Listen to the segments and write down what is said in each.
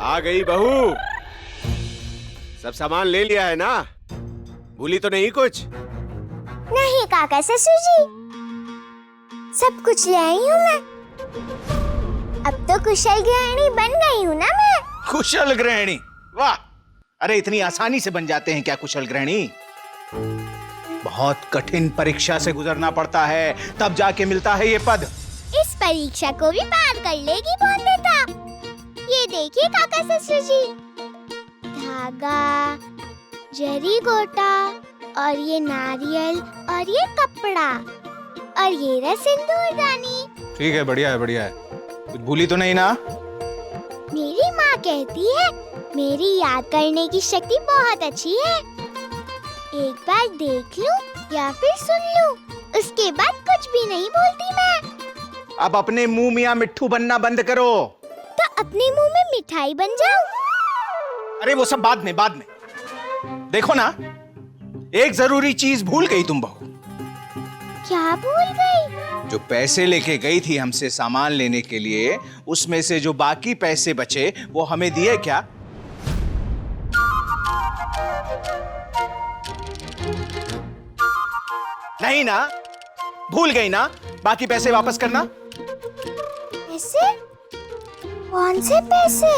आ गई बहू। सब सामान ले लिया है ना? भूली तो नहीं कुछ? नहीं काका ससुर जी, सब कुछ ले आई हूँ मैं। अब तो कुशल गृहिणी बन गई हूँ ना मैं। कुशल गृहिणी? वाह! अरे इतनी आसानी से बन जाते हैं क्या कुशल गृहिणी? बहुत कठिन परीक्षा से गुजरना पड़ता है, तब जाके मिलता है ये पद। इस परीक्षा को भी पार कर लेगी बोंदेता। ये देखिए काका ससुर जी, धागा, जरी गोटा और ये नारियल और ये कपड़ा और ये रहा सिंदूरदानी। ठीक है, बढ़िया है, बढ़िया है। कुछ भूली तो नहीं ना? मेरी माँ कहती है मेरी याद करने की शक्ति बहुत अच्छी है। एक बार देख लूं या फिर सुन लूं, उसके बाद कुछ भी नहीं भूलती मैं। अब अपने मुंह मियां मिट्ठू बनना बंद करो। तो अपने मुंह में मिठाई बन जाऊं? अरे वो सब बाद में। देखो ना, एक जरूरी चीज भूल गई तुम बहू। क्या भूल गई? जो पैसे लेके गई थी हमसे सामान लेने के लिए, उसमें से जो बाकी पैसे बचे वो हमें दिए क्या? नहीं ना? भूल गई ना? बाकी पैसे वापस करना। पैसे? कौन से पैसे?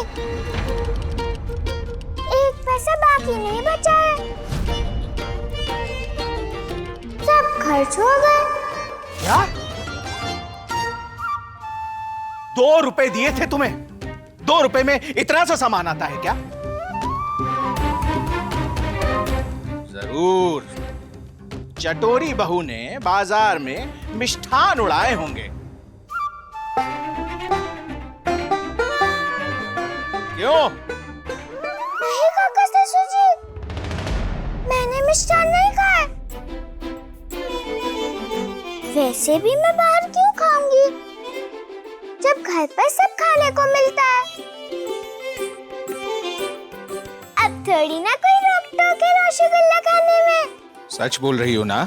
एक पैसा बाकी नहीं बचा है, सब खर्च हो गए। क्या? 2 रुपए दिए थे तुम्हें? 2 रुपए में इतना सा सामान आता है क्या? जरूर चटोरी बहू ने बाजार में मिष्ठान उड़ाए होंगे। क्यों? नहीं काका ससुर जी, मैंने मिष्ठान नहीं खाए। वैसे भी मैं बाहर क्यों खाऊंगी जब घर पर सब खाने को मिलता है। अब थोड़ी ना कोई रोक टोक है रसगुल्ला खाने में। सच बोल रही हो ना?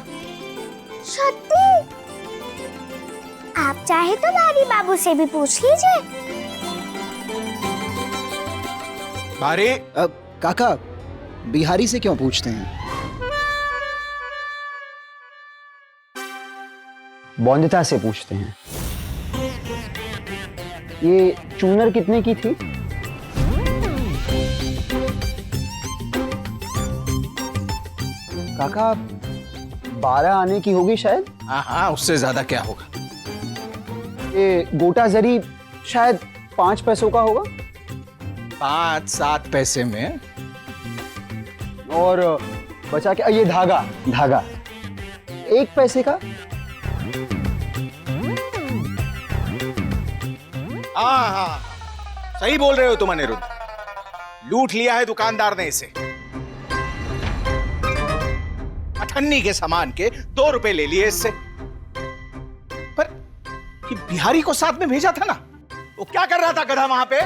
सत्य। आप चाहे तो बारी बाबू से भी पूछ लीजिए। बारी? अब काका, बिहारी से क्यों पूछते हैं? बौंदिता से पूछते हैं। ये चूनर कितने की थी? काका 12 आने की होगी शायद। हाँ, उससे ज्यादा क्या होगा? ये गोटा जरी शायद 5 पैसों का होगा। 5-7 पैसे में। और बचा क्या? ये धागा 1 पैसे का। हाँ, सही बोल रहे हो तुम अनिरुद्ध। लूट लिया है दुकानदार ने इसे। अठन्नी के सामान के 2 रुपए ले लिए इससे। पर ये बिहारी को साथ में भेजा था ना, वो क्या कर रहा था गधा वहां पे?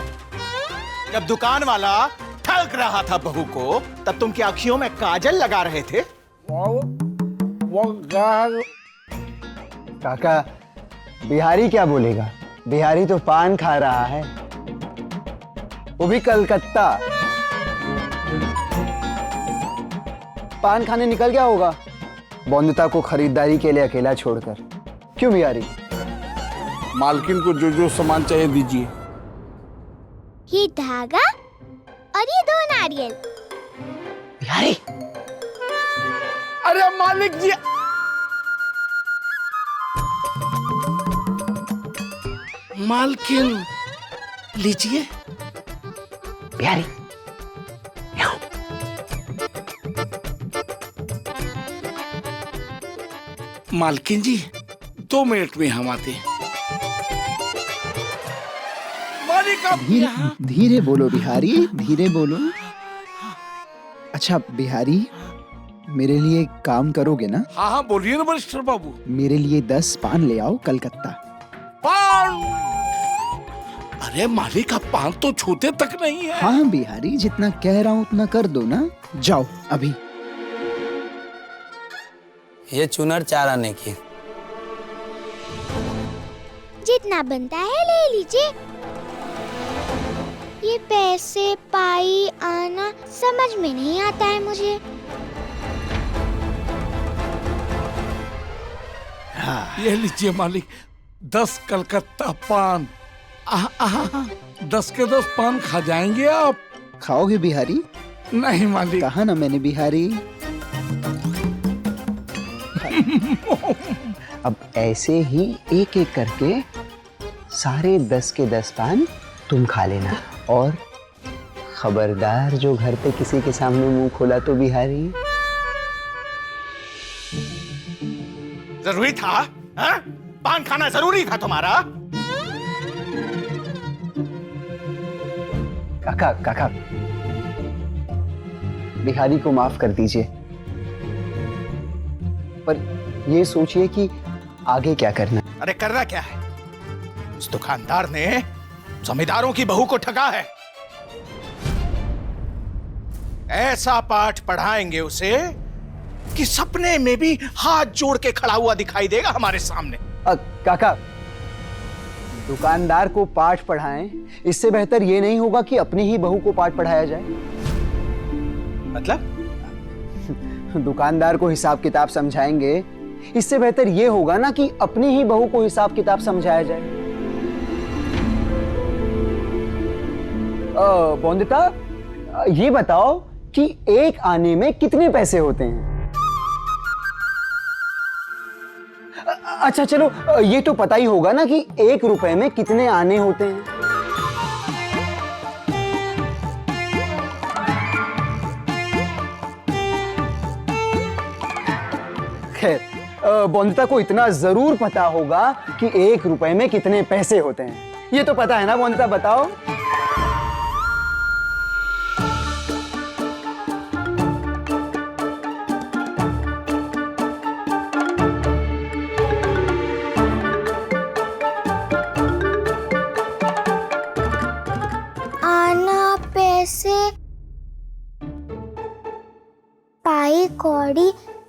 जब दुकान वाला ठग रहा था बहू को, तब तुम की आंखियों में काजल लगा रहे थे। काका, बिहारी क्या बोलेगा? बिहारी तो पान खा रहा है, वो भी कलकत्ता। पान खाने निकल गया होगा बौंदिता को खरीदारी के लिए अकेला छोड़कर। क्यों बिहारी? मालकिन को जो जो सामान चाहिए दीजिए। ये धागा और ये 2 नारियल। बिहारी, अरे मालिक जी, मालकिन लीजिए। बिहारी मालकिन जी 2 मिनट में हम आते हैं। मालिक आप यहाँ। धीरे बोलो बिहारी, धीरे बोलो। अच्छा बिहारी, मेरे लिए काम करोगे ना? हाँ, बोलिए ना वरिष्ठ बाबू। मेरे लिए 10 पान ले आओ कलकत्ता। पान? अरे मालिक, आप पान तो छूते तक नहीं है। हाँ बिहारी, जितना कह रहा हूँ उतना कर दो ना। जाओ अभी। ये चुनर 4 आने की। जितना बनता है ले लीजिए। ये पैसे पाई आना समझ में नहीं आता है मुझे। ये लीजिए मालिक, 10 कलकत्ता पान। 10 के 10 पान खा जाएंगे आप? खाओगे बिहारी? नहीं मालिक। कहा ना मैंने बिहारी। अब ऐसे ही एक एक करके सारे 10 के 10 पान तुम खा लेना, और खबरदार जो घर पे किसी के सामने मुंह खोला तो बिहारी। जरूरी था? हा? पान खाना जरूरी था तुम्हारा? काका काका, बिहारी को माफ कर दीजिए, पर ये सोचिए कि आगे क्या करना। अरे करना क्या है? उस दुकानदार ने जमींदारों की बहू को ठगा है। ऐसा पाठ पढ़ाएंगे उसे कि सपने में भी हाथ जोड़ के खड़ा हुआ दिखाई देगा हमारे सामने। काका, दुकानदार को पाठ पढ़ाएं, इससे बेहतर ये नहीं होगा कि अपनी ही बहू को पाठ पढ़ाया जाए? मतलब? दुकानदार को हिसाब किताब समझाएंगे, इससे बेहतर ये होगा ना कि अपनी ही बहू को हिसाब किताब समझाया जाए। बोंदिता, ये बताओ कि एक आने में कितने पैसे होते हैं? अच्छा चलो, ये तो पता ही होगा ना कि 1 रुपए में कितने आने होते हैं। खैर, बोंदिता को इतना जरूर पता होगा कि 1 रुपए में कितने पैसे होते हैं। ये तो पता है ना बोंदिता, बताओ। आना, पैसे, पाई कौड़ी,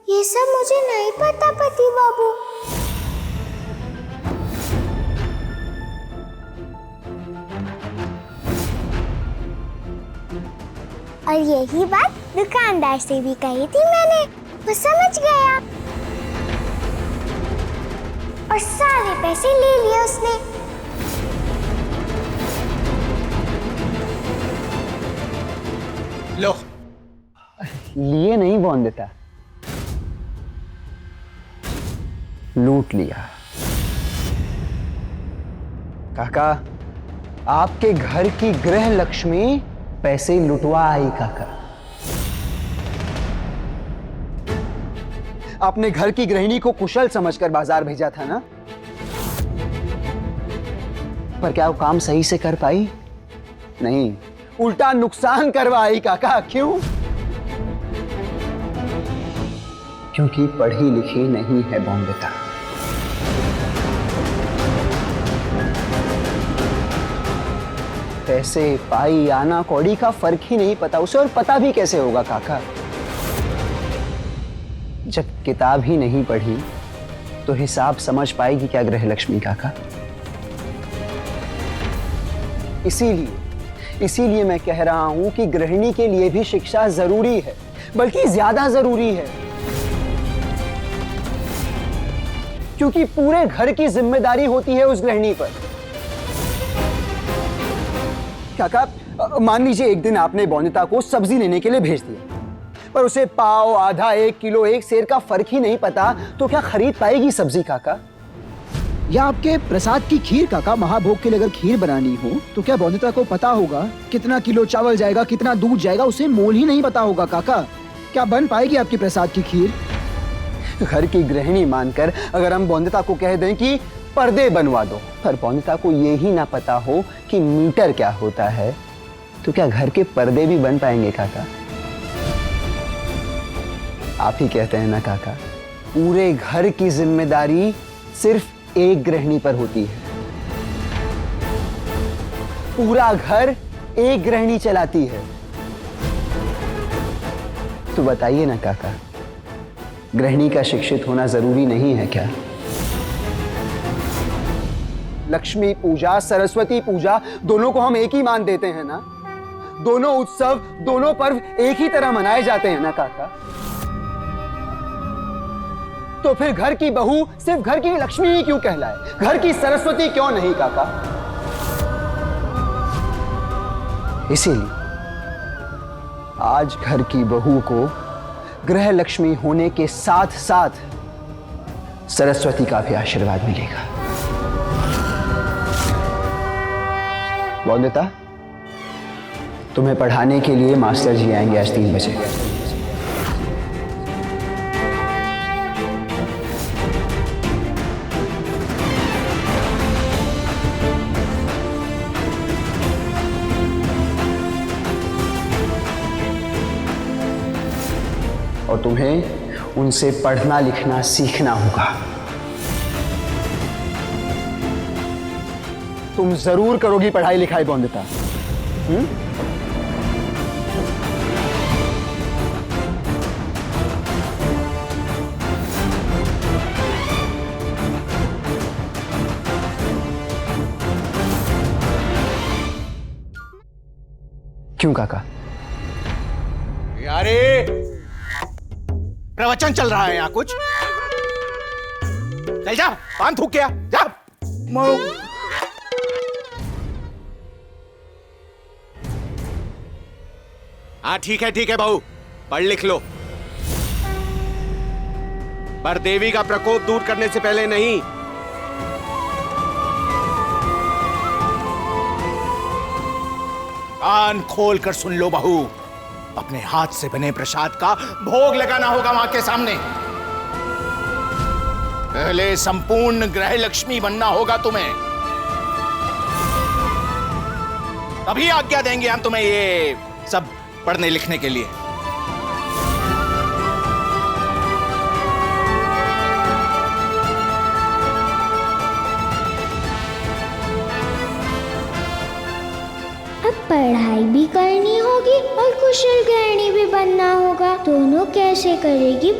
ये सब मुझे नहीं पता पति बाबू। और यही बात दुकानदार से भी कही थी मैंने, वो समझ गया और सारे पैसे ले लिए उसने। लो, लिए नहीं बोंदिता, लूट लिया। काका, आपके घर की गृह लक्ष्मी पैसे लुटवा आई। काका, आपने घर की गृहिणी को कुशल समझकर बाजार भेजा था ना, पर क्या वो काम सही से कर पाई? नहीं, उल्टा नुकसान करवाई। काका, क्यों? क्योंकि पढ़ी लिखी नहीं है बोंदिता। पैसे पाई आना कौड़ी का फर्क ही नहीं पता उसे, और पता भी कैसे होगा काका? जब किताब ही नहीं पढ़ी तो हिसाब समझ पाएगी क्या गृह लक्ष्मी? काका, इसीलिए मैं कह रहा हूं कि गृहिणी के लिए भी शिक्षा जरूरी है, बल्कि ज्यादा जरूरी है, क्योंकि पूरे घर की जिम्मेदारी होती है उस गृहिणी पर। काका, मान लीजिए एक दिन आपने बोंदिता को सब्जी लेने के लिए भेज दिया, पर उसे पाव, आधा, 1 किलो, 1 सेर का फर्क ही नहीं पता, तो क्या खरीद पाएगी सब्जी? काका, या आपके प्रसाद की खीर काका, महाभोग के लिए अगर खीर बनानी हो तो क्या बोंदिता को पता होगा कितना किलो चावल जाएगा, कितना दूध जाएगा? उसे मोल ही नहीं पता होगा काका। क्या बन पाएगी आपकी प्रसाद की खीर? घर की गृहिणी मानकर अगर हम बोंदिता को कह दें कि पर्दे बनवा दो, पर बोंदिता को ये ही ना पता हो कि मीटर क्या होता है, तो क्या घर के पर्दे भी बन पाएंगे? काका, आप ही कहते हैं ना काका, पूरे घर की जिम्मेदारी सिर्फ एक गृहिणी पर होती है। पूरा घर एक गृहिणी चलाती है। तो बताइए ना काका, गृहिणी का शिक्षित होना जरूरी नहीं है क्या? लक्ष्मी पूजा, सरस्वती पूजा, दोनों को हम एक ही मान देते हैं ना। दोनों उत्सव, दोनों पर्व एक ही तरह मनाए जाते हैं ना काका? तो फिर घर की बहू सिर्फ घर की लक्ष्मी ही क्यों कहलाए? घर की सरस्वती क्यों नहीं काका? इसीलिए आज घर की बहू को गृह लक्ष्मी होने के साथ साथ सरस्वती का भी आशीर्वाद मिलेगा। वंदिता, तुम्हें पढ़ाने के लिए मास्टर जी आएंगे आज 3 बजे। और तुम्हें उनसे पढ़ना लिखना सीखना होगा। तुम जरूर करोगी पढ़ाई लिखाई वंदिता। क्यों काका? यारे प्रवचन चल रहा है यहाँ कुछ। चल जा, पान थूक गया, जा। हाँ ठीक है बहू, पढ़ लिख लो। पर देवी का प्रकोप दूर करने से पहले नहीं। कान खोल कर सुन लो बहू, अपने हाथ से बने प्रसाद का भोग लगाना होगा वहां के सामने। पहले संपूर्ण गृह लक्ष्मी बनना होगा तुम्हें, तभी आज्ञा देंगे हम तुम्हें ये सब पढ़ने लिखने के लिए। अब पढ़ाई भी करनी होगी और कुशल गृहिणी भी बनना होगा। दोनों कैसे करेगी